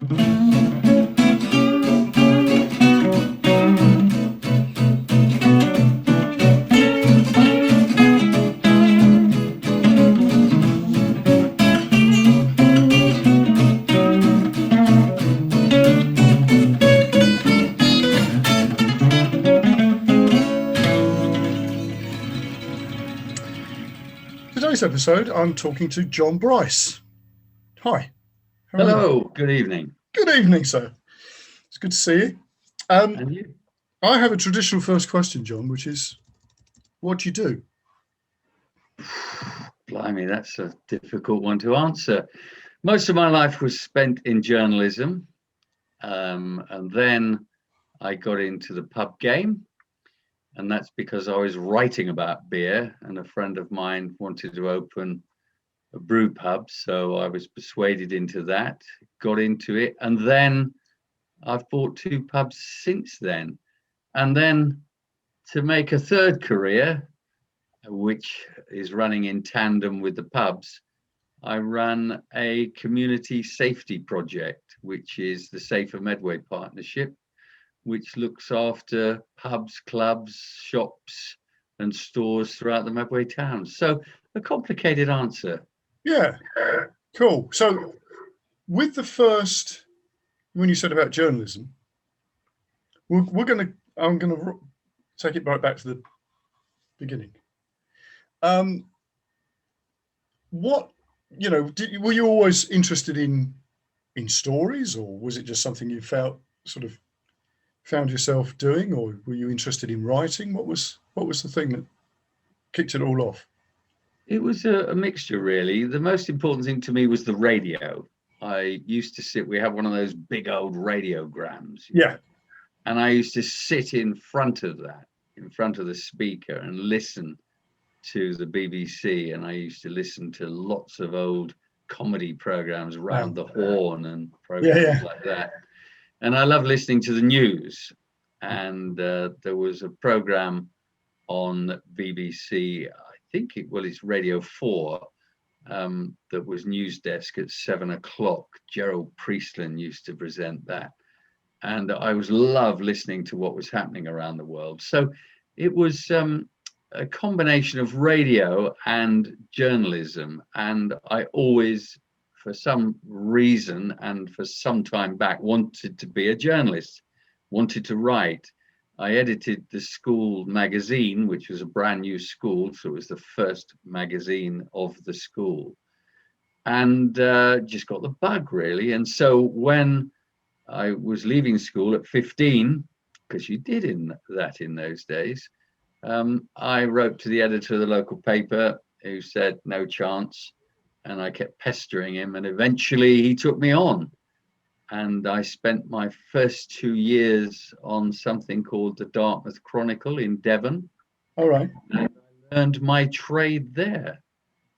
Today's episode, I'm talking to John Brice. Hi. Hello, good evening. Good evening, sir. It's good to see you. And you? I have a traditional first question, John, which is, what do you do? Blimey, that's a difficult one to answer. Most of my life was spent in journalism, and then I got into the pub game, and that's because I was writing about beer, and a friend of mine wanted to open a brew pub, so I was persuaded into that, got into it, and then I've bought 2 pubs since then. And then to make a third career, which is running in tandem with the pubs, I run a community safety project, which is the Safer Medway Partnership, which looks after pubs, clubs, shops and stores throughout the Medway towns. So a complicated answer. Yeah, cool. So with the first, when you said about journalism, I'm going to take it right back to the beginning. What, were you always interested in stories, or was it just something you found yourself doing, or were you interested in writing? What was the thing that kicked it all off? It was a mixture, really. The most important thing to me was the radio. I used to we have one of those big old radiograms. Yeah. And I used to sit in front of the speaker and listen to the BBC. And I used to listen to lots of old comedy programs, Round the Horn and programs like that. And I love listening to the news. And there was a program on BBC, it's Radio 4, that was News Desk at 7 o'clock. Gerald Priestland used to present that. And I loved listening to what was happening around the world. So it was a combination of radio and journalism. And I always, for some reason and for some time back, wanted to be a journalist, wanted to write. I edited the school magazine, which was a brand new school. So it was the first magazine of the school, and just got the bug, really. And so when I was leaving school at 15, because you did in those days, I wrote to the editor of the local paper, who said no chance. And I kept pestering him, and eventually he took me on. And I spent my first 2 years on something called the Dartmouth Chronicle in Devon. All right. And I learned my trade there.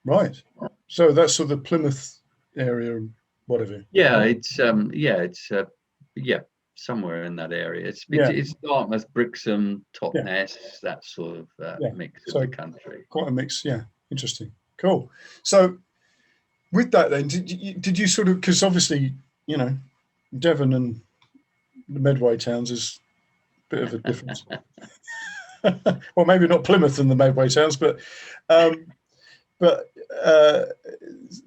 Right. So that's sort of the Plymouth area, whatever. Yeah, it's somewhere in that area. It's Dartmouth, Brixham, Totnes, that sort of mix of the country. Quite a mix, yeah. Interesting. Cool. So with that then, did you sort of, because obviously, Devon and the Medway towns is a bit of a difference. Well, maybe not Plymouth and the Medway towns, but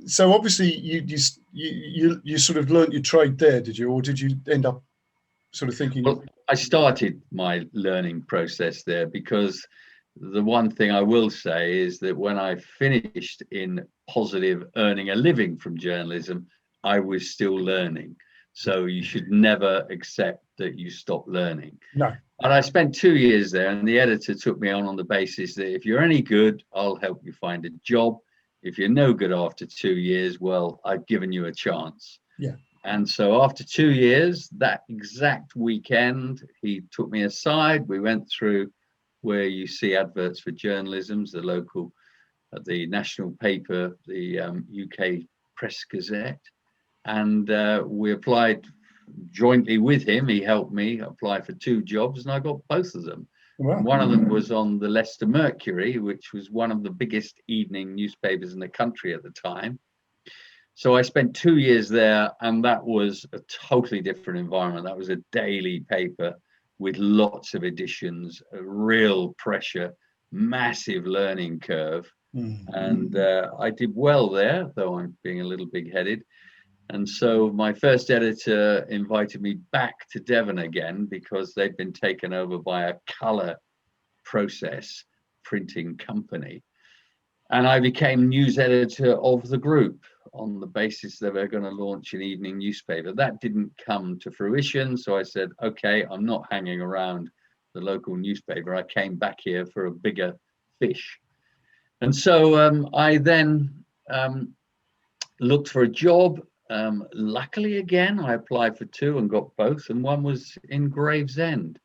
so obviously you sort of learnt your trade there, did you, or did you end up sort of thinking? Well, I started my learning process there, because the one thing I will say is that when I finished in positive earning a living from journalism, I was still learning. So you should never accept that you stop learning. No. And I spent 2 years there, and the editor took me on the basis that if you're any good, I'll help you find a job. If you're no good after 2 years, well, I've given you a chance. Yeah. And so after 2 years, that exact weekend, he took me aside. We went through where you see adverts for journalism, the national paper, the UK Press Gazette. And we applied jointly with him. He helped me apply for 2 jobs, and I got both of them. Wow. One of them was on the Leicester Mercury, which was one of the biggest evening newspapers in the country at the time. So I spent 2 years there, and that was a totally different environment. That was a daily paper with lots of editions, a real pressure, massive learning curve. And I did well there, though I'm being a little big-headed. And so my first editor invited me back to Devon again because they'd been taken over by a colour process printing company. And I became news editor of the group on the basis that we're going to launch an evening newspaper. That didn't come to fruition. So I said, okay, I'm not hanging around the local newspaper. I came back here for a bigger fish. And so I then looked for a job. Luckily, again, I applied for 2 and got both. And one was in Gravesend.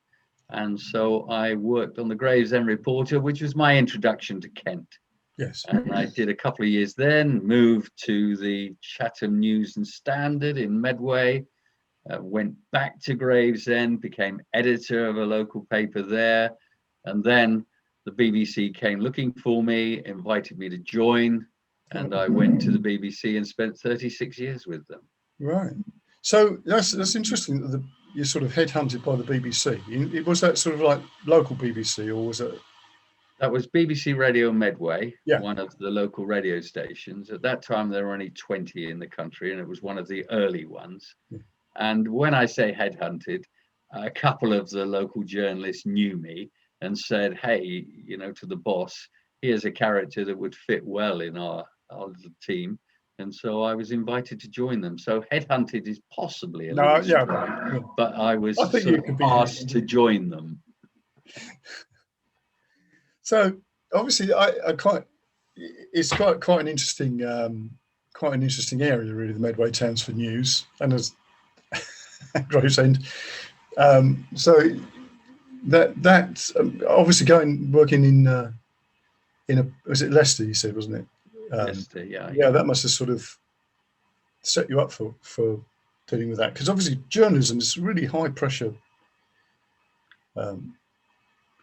And so I worked on the Gravesend Reporter, which was my introduction to Kent. Yes. And I did a couple of years then, moved to the Chatham News and Standard in Medway, went back to Gravesend, became editor of a local paper there. And then the BBC came looking for me, invited me to join, and I went to the BBC and spent 36 years with them. Right. So that's interesting that you're sort of headhunted by the BBC. Was that sort of like local BBC, or was it? That was BBC Radio Medway, Yeah. one of the local radio stations. At that time, there were only 20 in the country, and it was one of the early ones. Yeah. And when I say headhunted, a couple of the local journalists knew me and said, hey, to the boss, here's a character that would fit well in our team. And so I was invited to join them. So headhunted is possibly a little strong, but I was asked to join them. So obviously, it's quite an interesting area, really, the Medway Towns for news, and as Gravesend. So that's obviously working in was it Leicester? You said, wasn't it? Leicester, yeah. Yeah, that must have sort of set you up for dealing with that, because obviously journalism is really high pressure.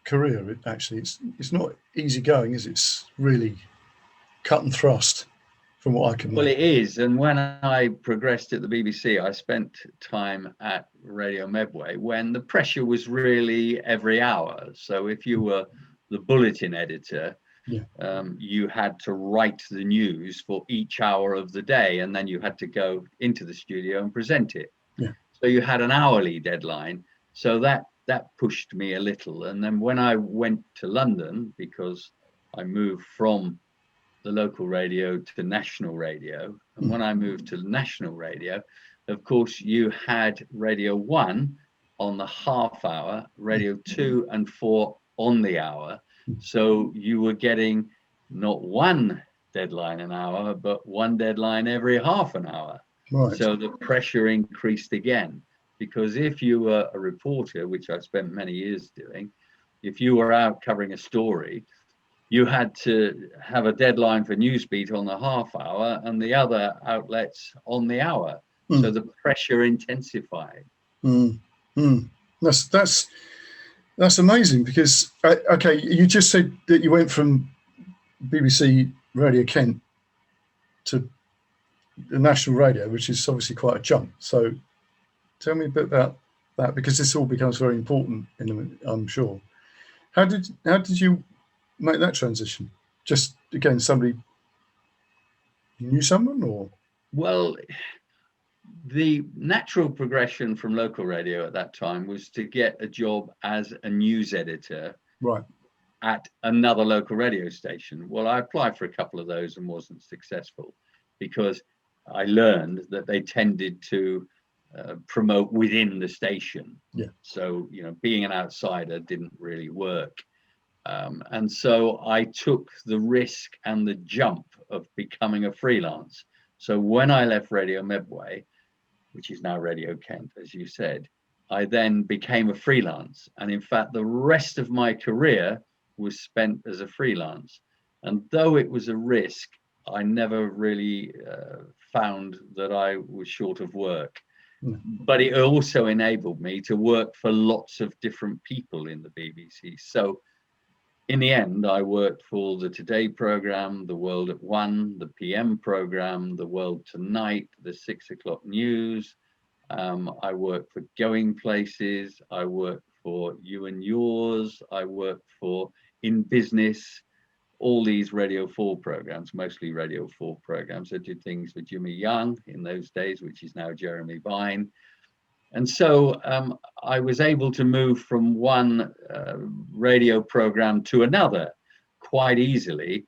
Career, actually, it's not easy going, is it? It's really cut and thrust, from what I can. Well, it is. And when I progressed at the BBC, I spent time at Radio Medway when the pressure was really every hour. So if you were the bulletin editor, you had to write the news for each hour of the day, and then you had to go into the studio and present it. Yeah. So you had an hourly deadline. So that pushed me a little. And then when I went to London, because I moved from the local radio to national radio, and when I moved to national radio, of course, you had Radio 1 on the half hour, Radio 2 and 4 on the hour. So you were getting not one deadline an hour, but one deadline every half an hour. Right. So the pressure increased again. Because if you were a reporter, which I've spent many years doing, if you were out covering a story, you had to have a deadline for Newsbeat on the half hour and the other outlets on the hour. So the pressure intensified. That's amazing, because okay, you just said that you went from BBC Radio Kent to the national radio, which is obviously quite a jump. So tell me a bit about that, because this all becomes very important, I'm sure. How did you make that transition? Just, again, somebody, you knew someone, or? Well, the natural progression from local radio at that time was to get a job as a news editor at another local radio station. Well, I applied for a couple of those and wasn't successful, because I learned that they tended to promote within the station. Yeah. So, being an outsider didn't really work. And so I took the risk and the jump of becoming a freelance. So when I left Radio Medway, which is now Radio Kent, as you said, I then became a freelance. And in fact, the rest of my career was spent as a freelance. And though it was a risk, I never really found that I was short of work. But it also enabled me to work for lots of different people in the BBC. So in the end, I worked for the Today program, the World at 1, the PM program, the World Tonight, the 6 o'clock news. I worked for Going Places. I worked for You and Yours. I worked for In Business. All these Radio 4 programs, mostly Radio 4 programs. I did things for Jimmy Young in those days, which is now Jeremy Vine. And so I was able to move from one radio program to another quite easily.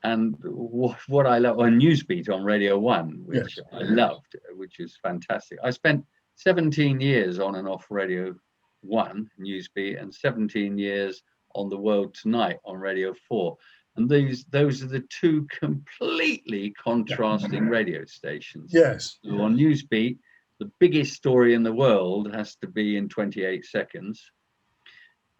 And what I love on Newsbeat on Radio 1, which Yes. I loved, which was fantastic. I spent 17 years on and off Radio 1, Newsbeat, and 17 years on The World Tonight on Radio 4. And those are the two completely contrasting radio stations. Yes. So on Newsbeat, the biggest story in the world has to be in 28 seconds.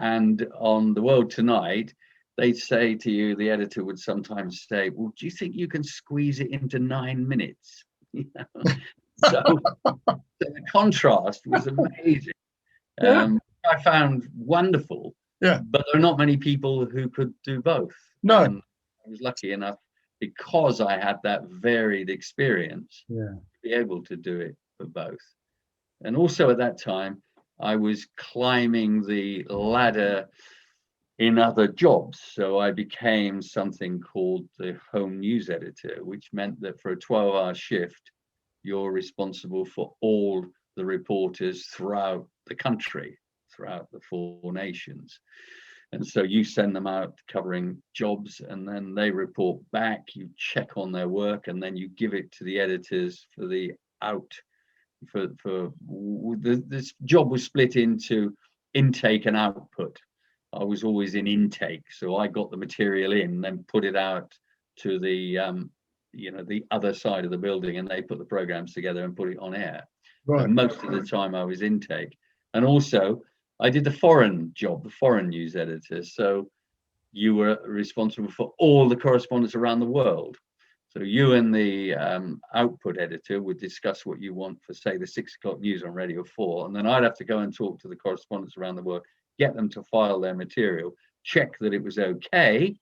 And on The World Tonight, they'd say to you, the editor would sometimes say, well, do you think you can squeeze it into 9 minutes? So the contrast was amazing. I found wonderful. Yeah. But there are not many people who could do both. No. And I was lucky enough, because I had that varied experience, to be able to do it for both. And also at that time, I was climbing the ladder in other jobs. So I became something called the home news editor, which meant that for a 12-hour shift, you're responsible for all the reporters throughout the country, throughout the 4 nations. And so you send them out covering jobs, and then they report back, you check on their work, and then you give it to the editors for the this job was split into intake and output. I was always in intake, so I got the material in, then put it out to the the other side of the building, and they put the programs together and put it on air. Right. And most of the time I was intake. And also I did the foreign job, the foreign news editor. So you were responsible for all the correspondence around the world. So you and the output editor would discuss what you want for, say, the 6 o'clock news on Radio 4. And then I'd have to go and talk to the correspondents around the world, get them to file their material, check that it was okay,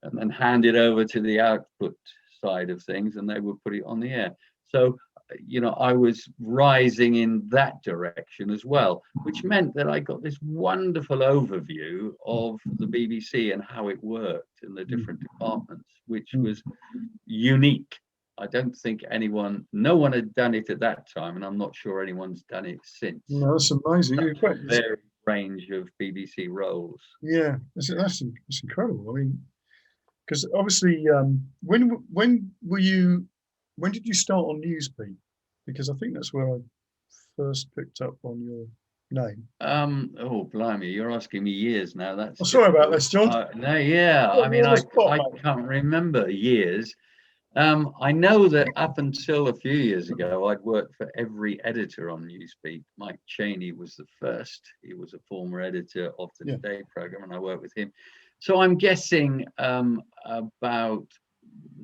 and then hand it over to the output side of things, and they would put it on the air. So I was rising in that direction as well, which meant that I got this wonderful overview of the BBC and how it worked in the different departments, which was unique. I don't think no one had done it at that time, and I'm not sure anyone's done it since. No, that's amazing. Very range of BBC roles. Yeah, that's incredible. I mean, because obviously, when did you start on Newsbeat? Because I think that's where I first picked up on your name. Oh, blimey, you're asking me years now. That's sorry about this, John. No, yeah. I mean, I can't remember years. I know that up until a few years ago, I'd worked for every editor on Newsbeat. Mike Cheney was the first. He was a former editor of the Today program, and I worked with him. So I'm guessing about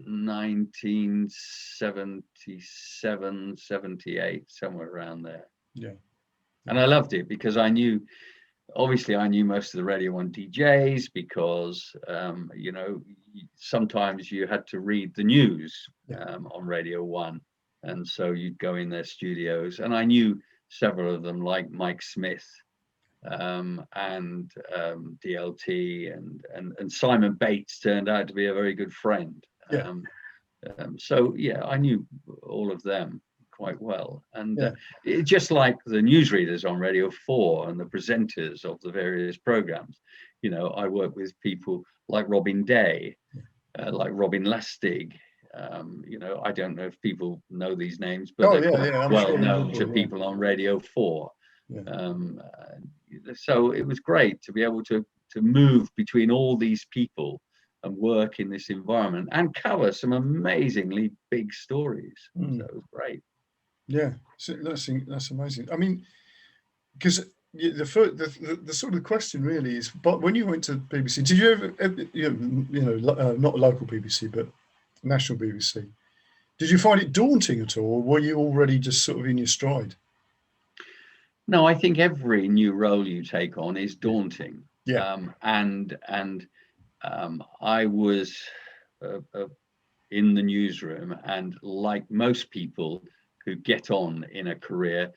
1977, 78, somewhere around there. Yeah. And I loved it because I knew most of the Radio 1 DJs because, sometimes you had to read the news on Radio 1. And so you'd go in their studios, and I knew several of them, like Mike Smith, and DLT, and Simon Bates turned out to be a very good friend. So I knew all of them quite well, and just like the newsreaders on Radio 4 and the presenters of the various programs, I work with people like Robin Day, like Robin Lastig. I don't know if people know these names, but they're well known to people on Radio 4. So it was great to be able to move between all these people and work in this environment and cover some amazingly big stories. So it was great. Yeah, so that's amazing. I mean, because the sort of question really is, but when you went to BBC, did you ever not local BBC but national BBC, did you find it daunting at all, or were you already just sort of in your stride? No, I think every new role you take on is daunting. Yeah. And I was in the newsroom, and like most people who get on in a career,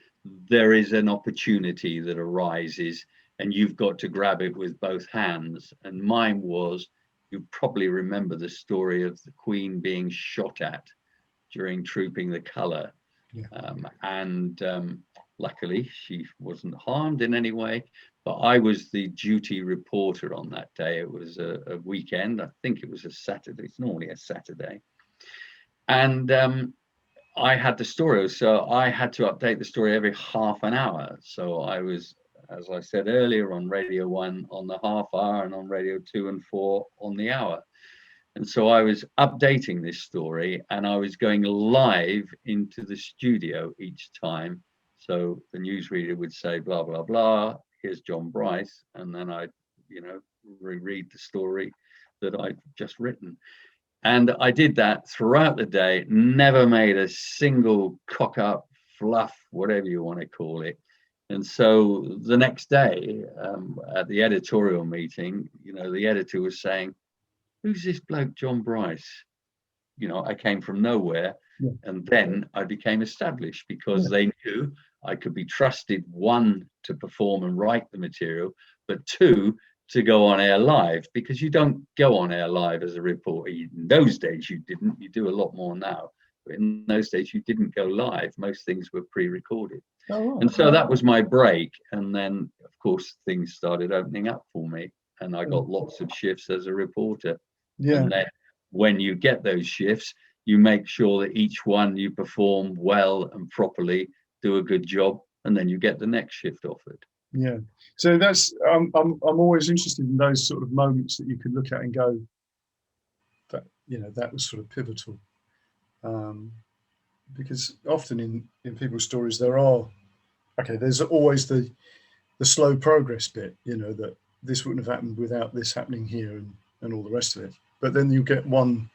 there is an opportunity that arises and you've got to grab it with both hands. And mine was, you probably remember the story of the Queen being shot at during Trooping the Colour. Luckily she wasn't harmed in any way, but I was the duty reporter on that day. It was a weekend. I think it was a Saturday. It's normally a Saturday. And I had the story, so I had to update the story every half an hour. So I was, as I said earlier, on Radio 1 on the half hour and on Radio 2 and 4 on the hour. And so I was updating this story, and I was going live into the studio each time. So the newsreader would say, blah, blah, blah, here's John Brice. And then I'd, reread the story that I'd just written. And I did that throughout the day, never made a single cock up, fluff, whatever you want to call it. And so the next day at the editorial meeting, the editor was saying, who's this bloke, John Brice? I came from nowhere. Yeah. And then I became established because they knew I could be trusted, one, to perform and write the material, but two, to go on air live, because you don't go on air live as a reporter. In those days you didn't. You do a lot more now, but in those days you didn't go live. Most things were pre-recorded. And so that was my break. And then of course things started opening up for me, and I got lots of shifts as a reporter. And then when you get those shifts, you make sure that each one you perform well and properly, do a good job, and then you get the next shift offered. Yeah, so that's I'm always interested in those sort of moments that you could look at and go, that that was sort of pivotal, because often in people's stories there's always the slow progress bit, that this wouldn't have happened without this happening here and all the rest of it. But then you get one,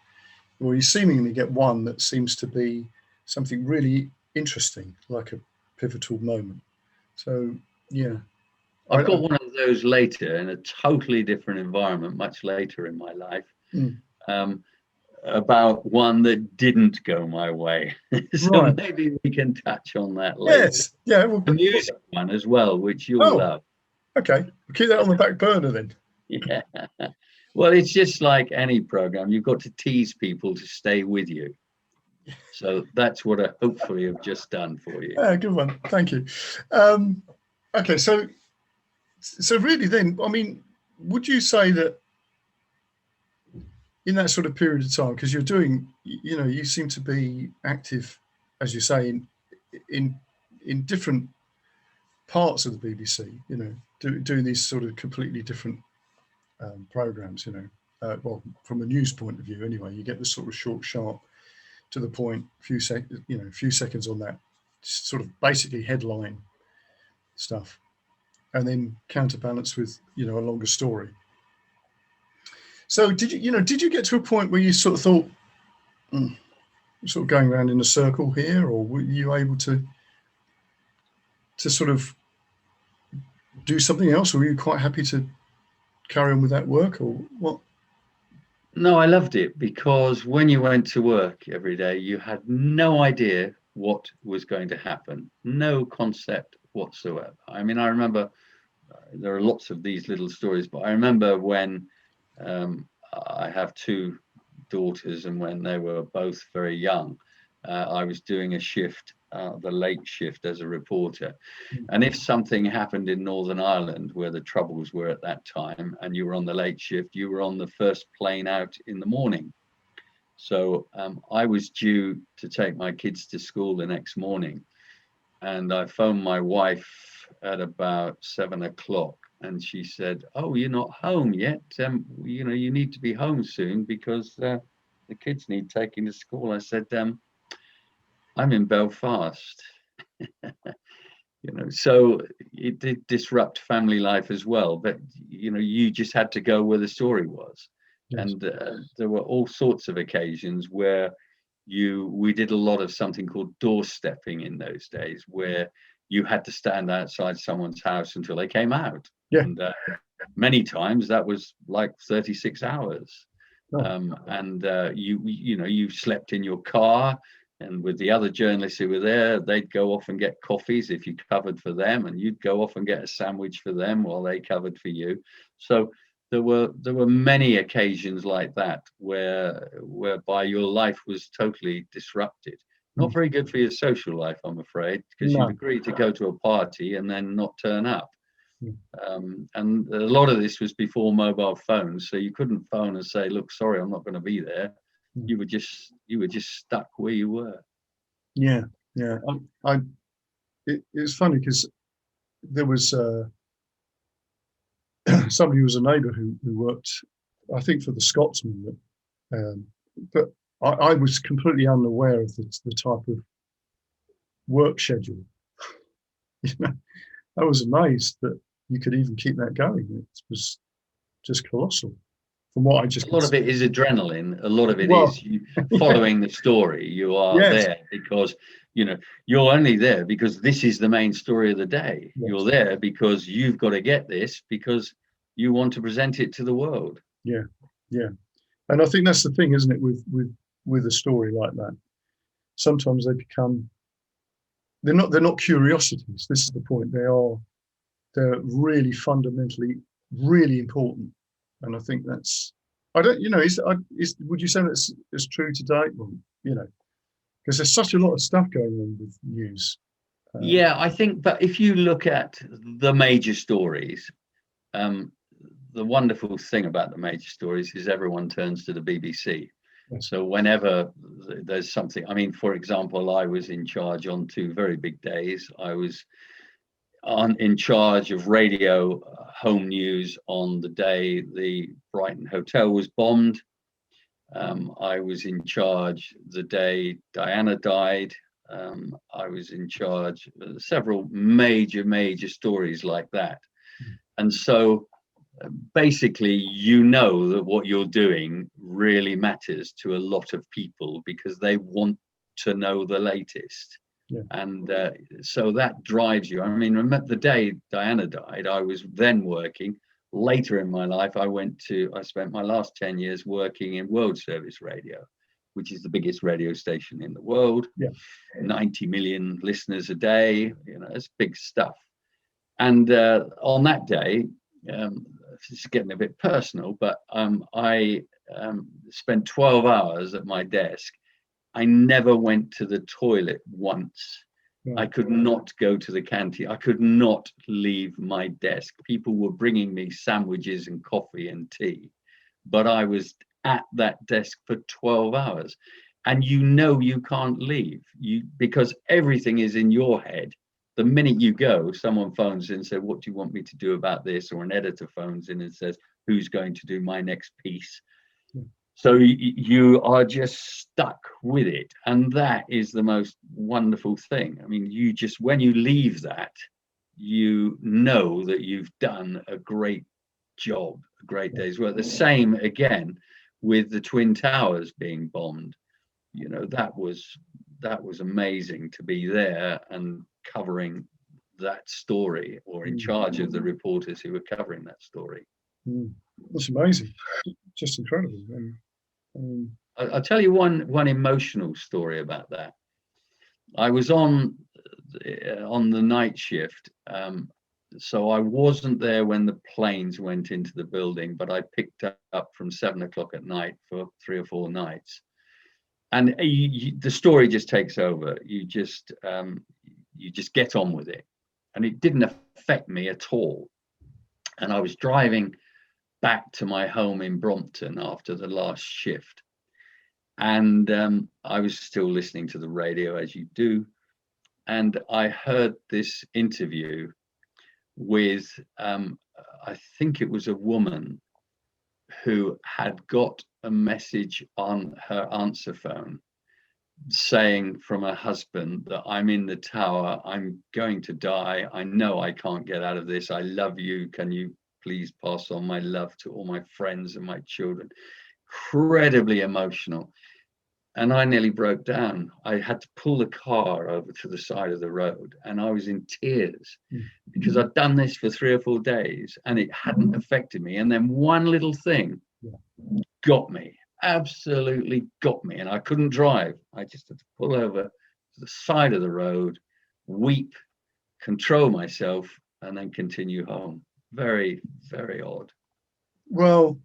or you seemingly get one that seems to be something really interesting, like a pivotal moment. So yeah, I've got one of those later in a totally different environment, much later in my life, about one that didn't go my way. So maybe we can touch on that later. Yes, yeah. Well, the music one as well, which you'll love. Okay, we'll keep that on the back burner then. Yeah. Well, it's just like any program. You've got to tease people to stay with you. So that's what I hopefully have just done for you. Good one. Thank you. Okay, so really then, I mean, would you say that in that sort of period of time, because you're doing, you seem to be active, as you say, in different parts of the BBC, doing these sort of completely different programs, well, from a news point of view anyway, you get the sort of short, sharp, to the point, few seconds on that sort of basically headline stuff, and then counterbalance with a longer story. So did you get to a point where you sort of thought, sort of going around in a circle here, or were you able to sort of do something else, or were you quite happy to carry on with that work, or what? No, I loved it, because when you went to work every day, you had no idea what was going to happen, no concept whatsoever. I mean, I remember there are lots of these little stories, but I remember when I have two daughters, and when they were both very young, I was doing a shift, the late shift, as a reporter. And if something happened in Northern Ireland, where the troubles were at that time, and you were on the late shift, you were on the first plane out in the morning. So I was due to take my kids to school the next morning, and I phoned my wife at about 7 o'clock, and she said, "Oh, you're not home yet. You need to be home soon, because the kids need taking to school." I said, "I'm in Belfast." So it did disrupt family life as well, but you just had to go where the story was. Yes. And there were all sorts of occasions where we did a lot of something called doorstepping in those days, where you had to stand outside someone's house until they came out. Yeah. And many times that was like 36 hours. Oh. And you slept in your car, and with the other journalists who were there, they'd go off and get coffees if you covered for them, and you'd go off and get a sandwich for them while they covered for you. So there were many occasions like that whereby your life was totally disrupted. Not very good for your social life, I'm afraid, because No. you'd agreed to go to a party and then not turn up. Mm. And a lot of this was before mobile phones, so you couldn't phone and say, "Look, sorry, I'm not going to be there." Mm. You were just stuck where you were. Yeah. It's funny because there was somebody who was a neighbour who worked, I think, for the Scotsman, but I was completely unaware of the type of work schedule. I was amazed that you could even keep that going. It was just colossal. From what I just A lot of it is adrenaline. A lot of it well, is you following the story. You are yes, there because you're only there because this is the main story of the day. yes, You're there because you've got to get this because you want to present it to the world. yeah, and I think that's the thing, isn't it? With a story like that, sometimes they're not curiosities. This is the point. They're really fundamentally really important, and I think that's would you say that's true today? Well, because there's such a lot of stuff going on with news. Yeah, I think, but if you look at the major stories, the wonderful thing about the major stories is everyone turns to the BBC. Yes. So whenever there's something, I mean, for example, I was in charge on 2 very big days. I was in charge of radio home news on the day the Brighton hotel was bombed. I was in charge the day Diana died. I was in charge of several major stories like that. And so basically, that what you're doing really matters to a lot of people because they want to know the latest. Yeah. And so that drives you. I mean, remember the day Diana died, I was then working. Later in my life, I spent my last 10 years working in World Service Radio, which is the biggest radio station in the world. Yeah. 90 million listeners a day, it's big stuff. And on that day, it's getting a bit personal, but I spent 12 hours at my desk. I never went to the toilet once. Yeah. I could not go to the canteen. I could not leave my desk. People were bringing me sandwiches and coffee and tea, but I was at that desk for 12 hours. And you can't leave because everything is in your head. The minute you go, someone phones in and says, "What do you want me to do about this?" Or an editor phones in and says, "Who's going to do my next piece?" Yeah. So you are just stuck with it. And that is the most wonderful thing. I mean, when you leave that, you know that you've done a great job, a great day's work. The same again with the Twin Towers being bombed. That was amazing to be there and covering that story, or in charge of the reporters who were covering that story. That's amazing, just incredible. I'll tell you one emotional story about that. I was on the night shift, so I wasn't there when the planes went into the building, but I picked up from 7 o'clock at night for 3 or 4 nights. And the story just takes over. You just get on with it, and it didn't affect me at all. And I was driving back to my home in Brompton after the last shift, and I was still listening to the radio as you do, and I heard this interview with I think it was a woman who had got a message on her answer phone saying from her husband that "I'm in the tower, I'm going to die, I know I can't get out of this, I love you, can you please pass on my love to all my friends and my children." Incredibly emotional. and I nearly broke down. I had to pull the car over to the side of the road, and I was in tears because I'd done this for 3 or 4 days and it hadn't affected me. And then one little thing got me, absolutely got me, and I couldn't drive. I just had to pull over to the side of the road, weep, control myself, and then continue home. Very, very odd. Well,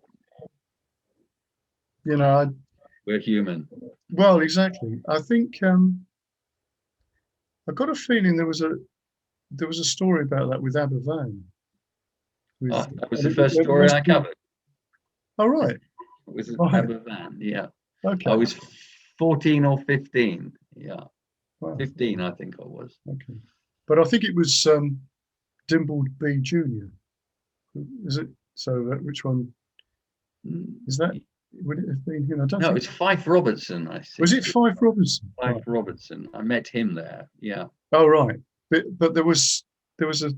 you know, We're human. well, exactly. I think I got a feeling there was a story about that with Aberfan. That was the first story I covered. Oh, right. It was Right. Quadrathon, yeah. Okay. I was 14 or 15, yeah. Wow. 15, I think I was. Okay. But I think it was Dimbled B Jr. Is it? So which one is that? Would it have been him? I don't No, think. it's Fife Robertson, I think. Was it Fife Robinson? Fife Right. Robertson. I met him there, yeah. Oh, right. But there was a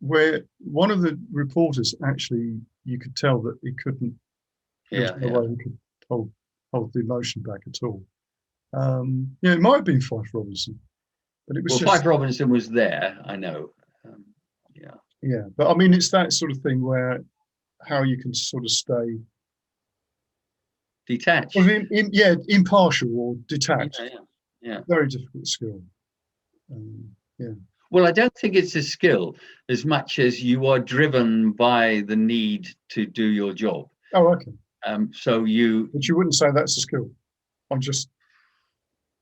where one of the reporters actually, you could tell that he couldn't. There was no way he could hold the emotion back at all. Yeah, it might have been Fife Robinson, but it was Well, Fife Robinson was there, I know. Yeah. Yeah, but I mean, it's that sort of thing where how you can sort of stay Detached. well, impartial or detached. Yeah. Very difficult skill. Yeah. Well, I don't think it's a skill as much as you are driven by the need to do your job. Oh, okay. But you wouldn't say that's a skill.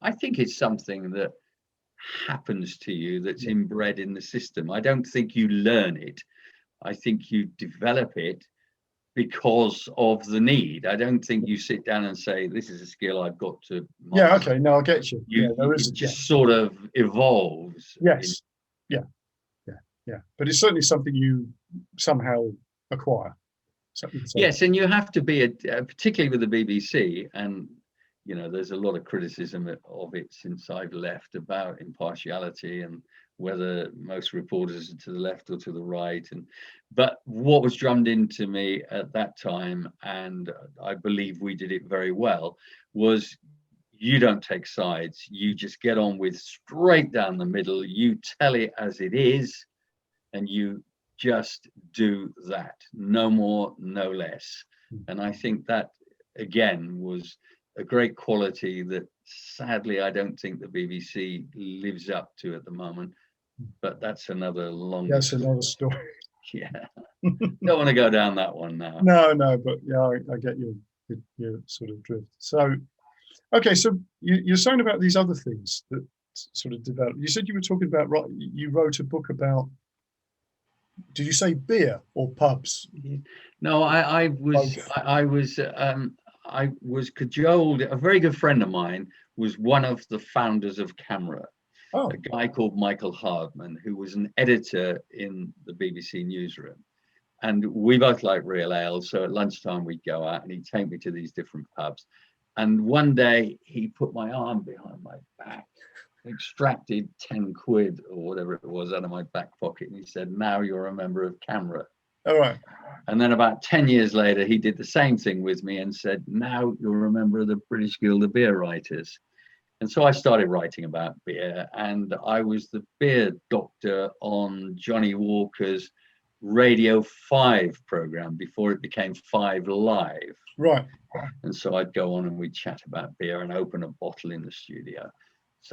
I think it's something that happens to you, that's inbred in the system. I don't think you learn it. I think you develop it because of the need. I don't think you sit down and say, this is a skill I've got to master. Yeah, okay, no, I get you. It just sort of evolves. Yes. Yeah. But it's certainly something you somehow acquire. Yes, and you have to be, particularly with the BBC, and there's a lot of criticism of it since I've left about impartiality and whether most reporters are to the left or to the right. But what was drummed into me at that time, and I believe we did it very well, was you don't take sides. You just get on with straight down the middle. You tell it as it is, and you just do that. No more, no less. And I think that, again, was a great quality that sadly I don't think the BBC lives up to at the moment. But that's another long. That's another story. Yeah. Don't want to go down that one now. No, but yeah, I get your sort of drift. So, okay, so you're saying about these other things that sort of developed. You said you were talking about, you wrote a book about, did you say beer or pubs? No, I was cajoled. A very good friend of mine was one of the founders of Camera. Oh. A guy called Michael Hardman, who was an editor in the BBC newsroom. And we both like real ale. So at lunchtime we'd go out and he'd take me to these different pubs. And one day he put my arm behind my back, extracted 10 quid or whatever it was out of my back pocket. And he said, now you're a member of Camera. All right. And then about 10 years later, he did the same thing with me and said, now you're a member of the British Guild of Beer Writers. And so I started writing about beer, and I was the beer doctor on Johnny Walker's Radio 5 program before it became 5 Live. Right. And so I'd go on and we'd chat about beer and open a bottle in the studio.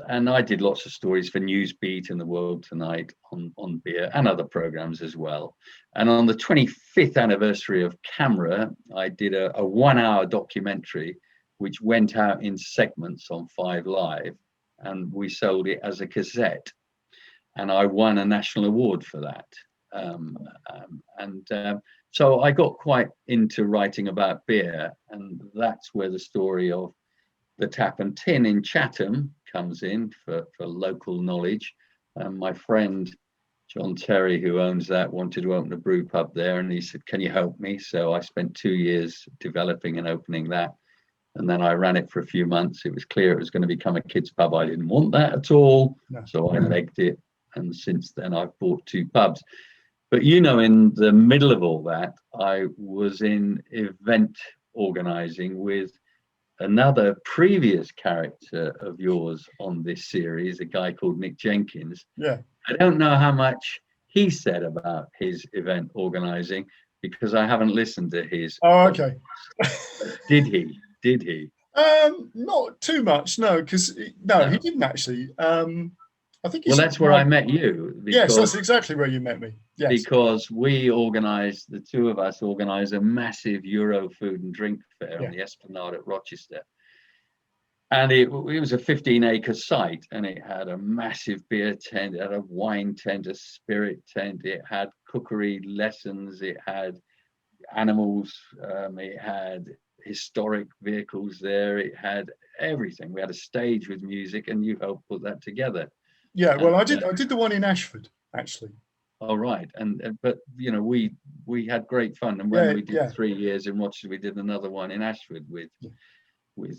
And I did lots of stories for Newsbeat and The World Tonight on beer and other programs as well. And on the 25th anniversary of Camera, I did a 1-hour documentary which went out in segments on 5 Live, and we sold it as a cassette. And I won a national award for that. So I got quite into writing about beer, and that's where the story of the Tap and Tin in Chatham comes in for local knowledge. My friend John Terry, who owns that, wanted to open a brew pub there, and he said, can you help me? So I spent 2 years developing and opening that. And then I ran it for a few months. It was clear it was going to become a kids' pub. I didn't want that at all. No. So I legged it. And since then, I've bought 2 pubs. But, in the middle of all that, I was in event organizing with another previous character of yours on this series, a guy called Nick Jenkins. Yeah. I don't know how much he said about his event organizing because I haven't listened to his. Oh, okay. Did he? Did he? Not too much, no, because he didn't actually. I think. Well, that's where I met you. Yes, that's exactly where you met me. Yes. Because the two of us organised a massive Euro food and drink fair on the Esplanade at Rochester. And it was a 15-acre site, and it had a massive beer tent, it had a wine tent, a spirit tent, it had cookery lessons, it had animals, it had historic vehicles there, it had everything. We had a stage with music, and you helped put that together. Yeah, well, I did the one in Ashford, actually. Oh, right. But you know, we had great fun, and when we did 3 years in Rochester, we did another one in Ashford with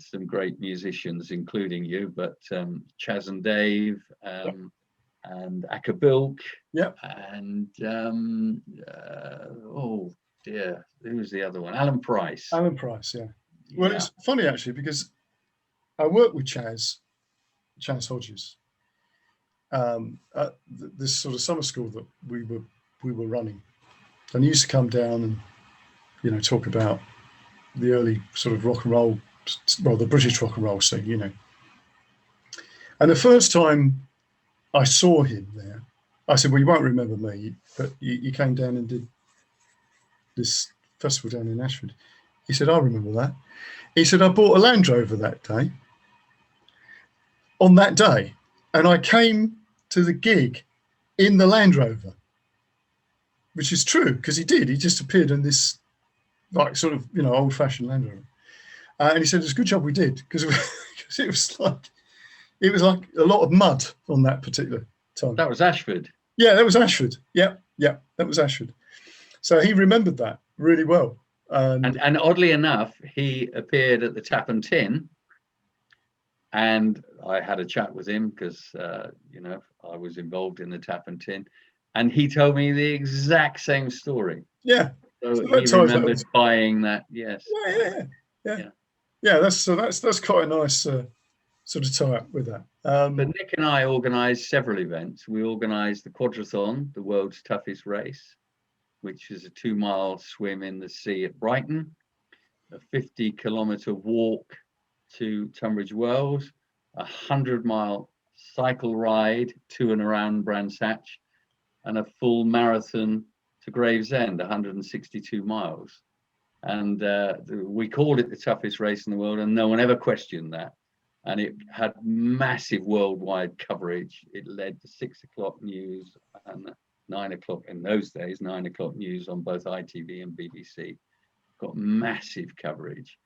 some great musicians, including you, but Chaz and Dave, and Akabilk, and oh dear, who was the other one? Alan Price. Alan Price, yeah. Well, it's funny actually because I worked with Chaz Hodges at this sort of summer school that we were running, and he used to come down and, you know, talk about the early sort of rock and roll, well, the British rock and roll scene, you know. And the first time I saw him there, I said, well, you won't remember me, but you came down and did this festival down in Ashford. He said, I remember that. He said, I bought a Land Rover that day, on that day, and I came to the gig in the Land Rover, which is true, because he did. He just appeared in this, like, sort of, you know, old-fashioned Land Rover. And he said, it's a good job we did, because it was like a lot of mud on that particular time. That was Ashford. Yeah, that was Ashford. Yeah, that was Ashford. So he remembered that really well. And oddly enough, he appeared at the Tap and Tin, and I had a chat with him because, you know, I was involved in the Tap and Tin, and he told me the exact same story. Yeah. So he remembered buying that. Yes. Yeah. That's quite a nice sort of tie up with that. But Nick and I organised several events. We organised the Quadrathon, the world's toughest race, which is a 2-mile swim in the sea at Brighton, a 50-kilometre walk to Tunbridge Wells, a 100-mile cycle ride to and around Brands Hatch, and a full marathon to Gravesend, 162 miles. And we called it the toughest race in the world, and no one ever questioned that. And it had massive worldwide coverage. It led to 6 o'clock news and 9 o'clock in those days, 9 o'clock news on both ITV and BBC. Got massive coverage.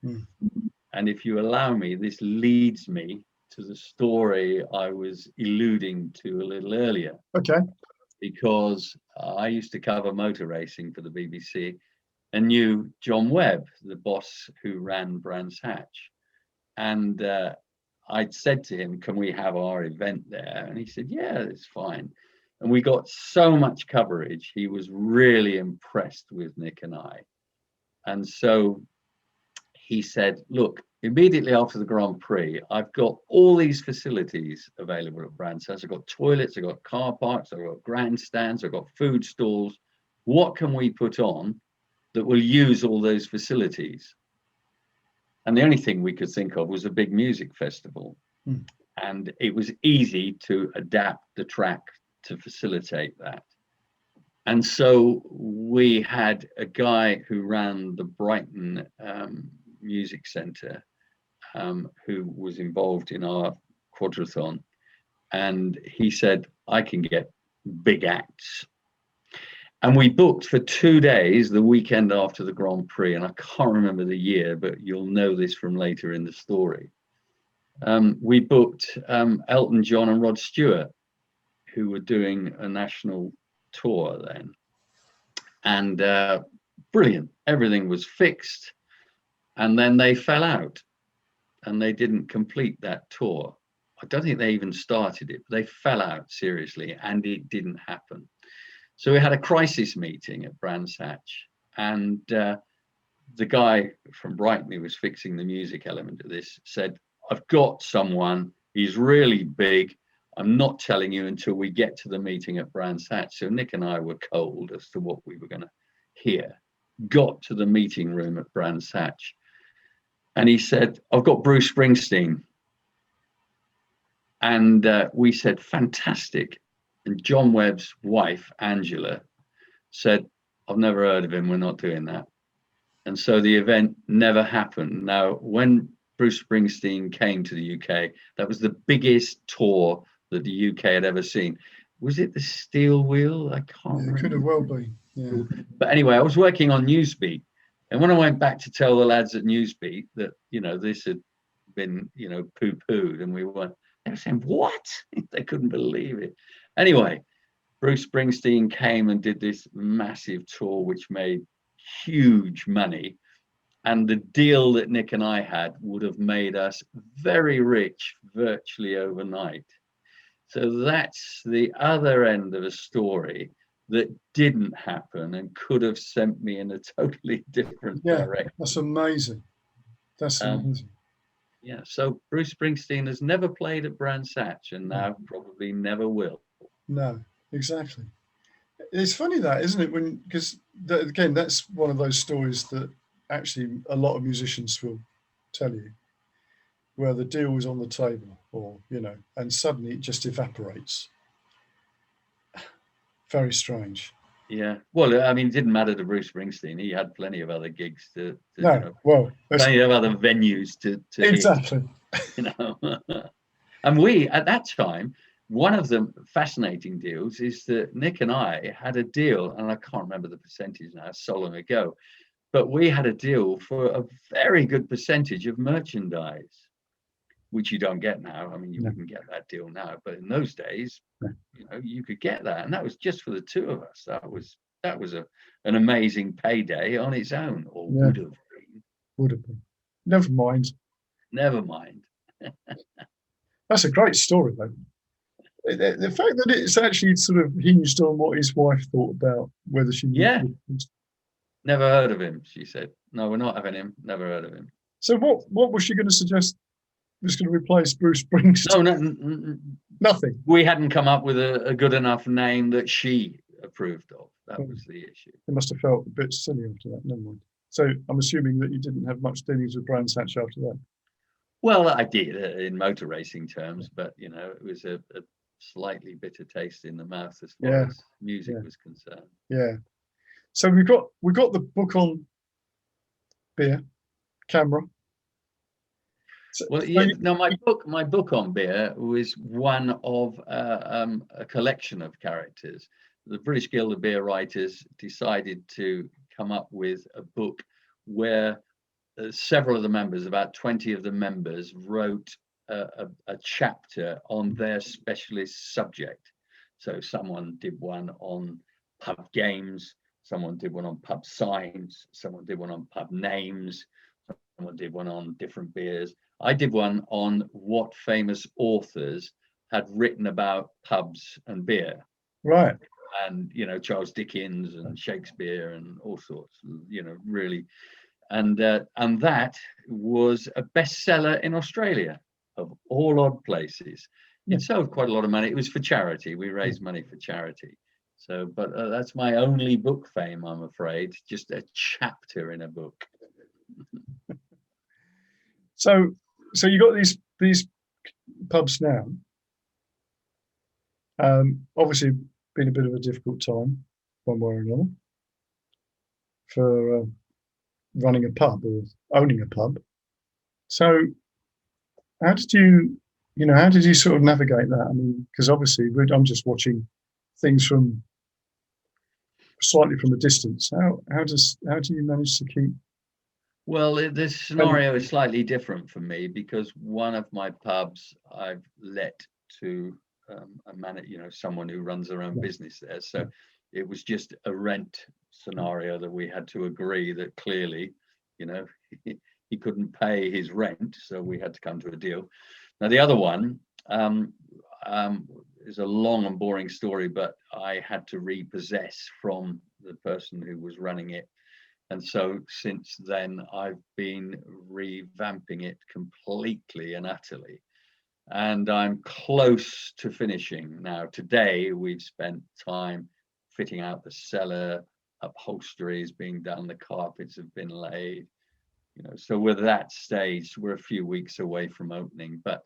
And if you allow me, this leads me to the story I was alluding to a little earlier. Okay. Because I used to cover motor racing for the BBC and knew John Webb, the boss who ran Brands Hatch. And I'd said to him, can we have our event there? And he said, yeah, it's fine. And we got so much coverage. He was really impressed with Nick and I. And so he said, look, immediately after the Grand Prix, I've got all these facilities available at Brands Hatch. I've got toilets, I've got car parks, I've got grandstands, I've got food stalls. What can we put on that will use all those facilities? And the only thing we could think of was a big music festival. And it was easy to adapt the track to facilitate that. And so we had a guy who ran the Brighton Music Centre, who was involved in our Quadrathon. And he said, I can get big acts. And we booked for 2 days, the weekend after the Grand Prix, and I can't remember the year, but you'll know this from later in the story. We booked Elton John and Rod Stewart, who were doing a national tour then. And brilliant, everything was fixed. And then they fell out and they didn't complete that tour. I don't think they even started it, but they fell out seriously and it didn't happen. So we had a crisis meeting at Brands Hatch, and the guy from Brighton who was fixing the music element of this said, I've got someone, he's really big. I'm not telling you until we get to the meeting at Brands Hatch. So Nick and I were cold as to what we were going to hear. Got to the meeting room at Brands Hatch. And he said, I've got Bruce Springsteen. And we said, fantastic. And John Webb's wife, Angela, said, I've never heard of him. We're not doing that. And so the event never happened. Now, when Bruce Springsteen came to the UK, that was the biggest tour that the UK had ever seen. Was it the Steel Wheel? I can't remember. It could have well been. Yeah. But anyway, I was working on Newsbeat. And when I went back to tell the lads at Newsbeat that, you know, this had been, you know, poo-pooed, and we were, they were saying, what? They couldn't believe it. Anyway, Bruce Springsteen came and did this massive tour, which made huge money. And the deal that Nick and I had would have made us very rich virtually overnight. So that's the other end of a story that didn't happen and could have sent me in a totally different direction. That's amazing. That's amazing. Yeah, so Bruce Springsteen has never played at Brands Hatch, and now probably never will. No, exactly. It's funny that, isn't it? Because again, that's one of those stories that actually a lot of musicians will tell you, where the deal was on the table, or, you know, and suddenly it just evaporates. Very strange. Yeah. Well, I mean, it didn't matter to Bruce Springsteen. He had plenty of other gigs to No, you know, well, plenty of other venues to exactly. hit, you know. And we, at that time, one of the fascinating deals is that Nick and I had a deal, and I can't remember the percentage now, so long ago, but we had a deal for a very good percentage of merchandise, which you don't get now. I mean, you wouldn't get that deal now, but in those days, you know, you could get that, and that was just for the two of us. That was an amazing payday on its own, or would have been. Would have been. Never mind. Never mind. That's a great story, though. The fact that it's actually sort of hinged on what his wife thought about whether she Never heard of him, she said. No, we're not having him. Never heard of him. So what was she going to suggest was going to replace Bruce Springsteen? No, nothing. We hadn't come up with a good enough name that she approved of. That was the issue. It must have felt a bit silly after that. Never mind. So I'm assuming that you didn't have much dealings with Brands Hatch after that. Well, I did in motor racing terms, but, you know, it was a slightly bitter taste in the mouth as far as music was concerned. Yeah. So we got the book on beer, camera. Well, no, my book on beer was one of a collection of characters. The British Guild of Beer Writers decided to come up with a book where several of the members, about 20 of the members, wrote a chapter on their specialist subject. So someone did one on pub games, someone did one on pub signs, someone did one on pub names, someone did one on different beers. I did one on what famous authors had written about pubs and beer. Right. And, you know, Charles Dickens and Shakespeare and all sorts, you know, really. And that was a bestseller in Australia, of all odd places. It sold quite a lot of money. It was for charity. We raised money for charity. So, but that's my only book fame, I'm afraid. Just a chapter in a book. So you got these pubs now. Obviously, been a bit of a difficult time, one way or another, for running a pub or owning a pub. So, how did you sort of navigate that? I mean, because obviously I'm just watching things from slightly from a distance. How do you manage to keep? Well, this scenario is slightly different for me because one of my pubs I've let to someone who runs their own business there. So it was just a rent scenario that we had to agree that clearly, you know, he couldn't pay his rent, so we had to come to a deal. Now the other one is a long and boring story, but I had to repossess from the person who was running it And so since then, I've been revamping it completely and utterly. And I'm close to finishing now. Today, we've spent time fitting out the cellar, upholstery is being done, the carpets have been laid. So we're at that stage. We're a few weeks away from opening, but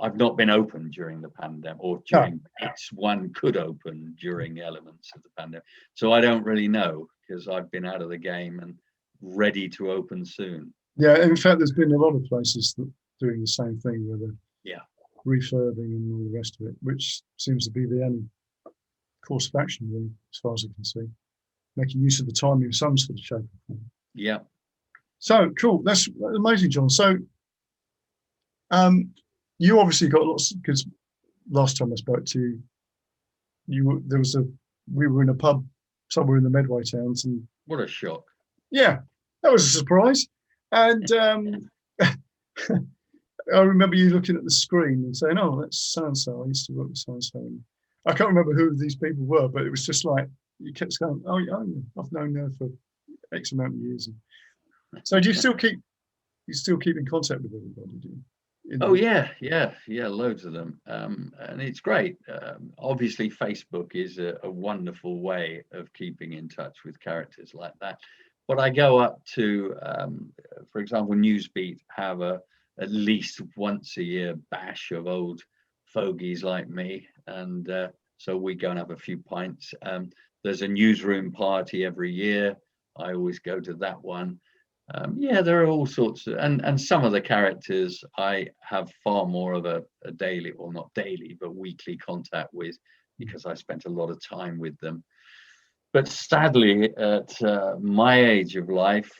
I've not been open during the pandemic, or during bits one could open during elements of the pandemic. So I don't really know, because I've been out of the game and ready to open soon. Yeah, in fact, there's been a lot of places that doing the same thing, where they're refurbing and all the rest of it, which seems to be the only course of action, really, as far as I can see. Making use of the time in some sort of shape or form. Yeah. So cool. That's amazing, John. So you obviously got lots, because last time I spoke to you, we were in a pub somewhere in the Medway towns, and what a shock. Yeah, that was a surprise. And I remember you looking at the screen and saying, "Oh, that's so and so. I used to work with so and so." I can't remember who these people were, but it was just like you kept going, "Oh, yeah, I've known her for X amount of years." So do you still keep in contact with everybody? Do you? Oh yeah, loads of them, and it's great. Obviously, Facebook is a wonderful way of keeping in touch with characters like that. But I go up to, for example, Newsbeat have at least once a year bash of old fogies like me, and so we go and have a few pints. There's a newsroom party every year. I always go to that one. There are all sorts of, and some of the characters I have far more of a daily, or not daily, but weekly contact with, because I spent a lot of time with them. But sadly, at my age of life,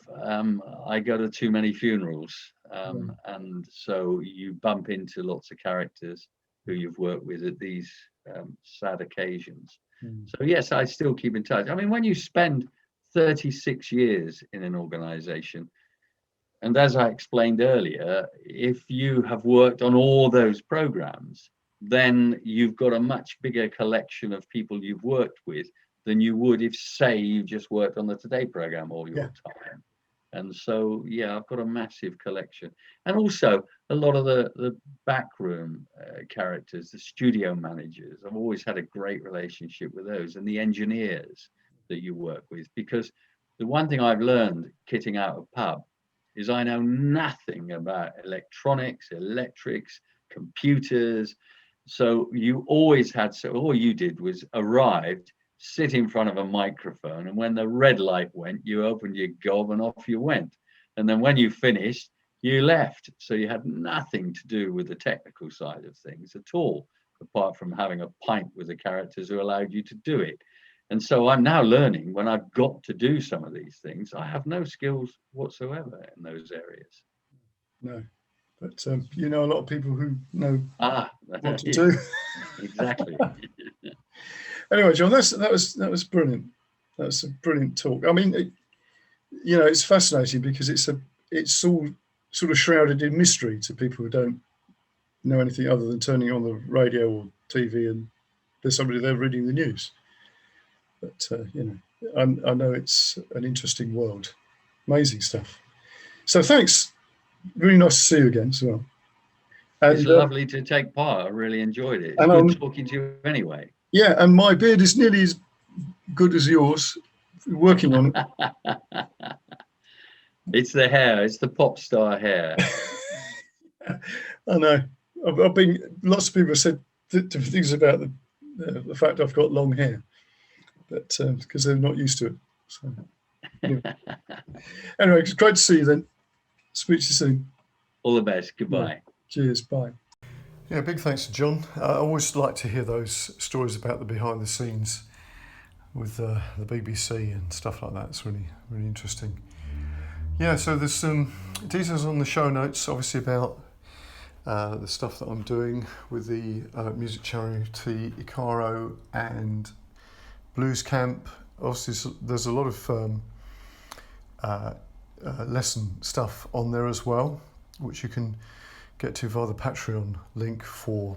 I go to too many funerals. And so you bump into lots of characters who you've worked with at these sad occasions. So yes, I still keep in touch. I mean, when you spend 36 years in an organization, and as I explained earlier, if you have worked on all those programs, then you've got a much bigger collection of people you've worked with than you would if, say, you just worked on the Today program all your time. And so, I've got a massive collection. And also a lot of the backroom characters, the studio managers, I've always had a great relationship with those, and the engineers that you work with, because the one thing I've learned kitting out a pub is I know nothing about electronics, electrics, computers. So you always had, so all you did was arrived, sit in front of a microphone, and when the red light went, you opened your gob and off you went. And then when you finished, you left. So you had nothing to do with the technical side of things at all, apart from having a pint with the characters who allowed you to do it. And so I'm now learning, when I've got to do some of these things, I have no skills whatsoever in those areas. No, but you know a lot of people who know what to yeah, do. Exactly. Anyway, John, that was brilliant. That's a brilliant talk. I mean, it's fascinating because it's all sort of shrouded in mystery to people who don't know anything other than turning on the radio or TV and there's somebody there reading the news. But I know it's an interesting world. Amazing stuff. So thanks. Really nice to see you again as well. And, it's lovely to take part. I really enjoyed it. It's good talking to you anyway. Yeah, and my beard is nearly as good as yours. Working on it. It's the hair. It's the pop star hair. I know. I've been. Lots of people have said things about the fact I've got long hair, but because they're not used to it. So, anyway, it's great to see you then. Speak to you soon. All the best. Goodbye. Yeah. Cheers. Bye. Yeah, big thanks to John. I always like to hear those stories about the behind the scenes with the BBC and stuff like that. It's really, really interesting. Yeah, so there's some details on the show notes, obviously, about the stuff that I'm doing with the music charity Icaro and Blues Camp. Obviously, there's a lot of lesson stuff on there as well, which you can get to via the Patreon link for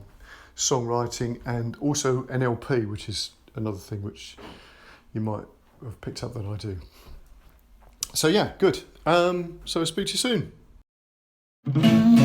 songwriting, and also NLP, which is another thing which you might have picked up that I do. So yeah, good. So I'll speak to you soon.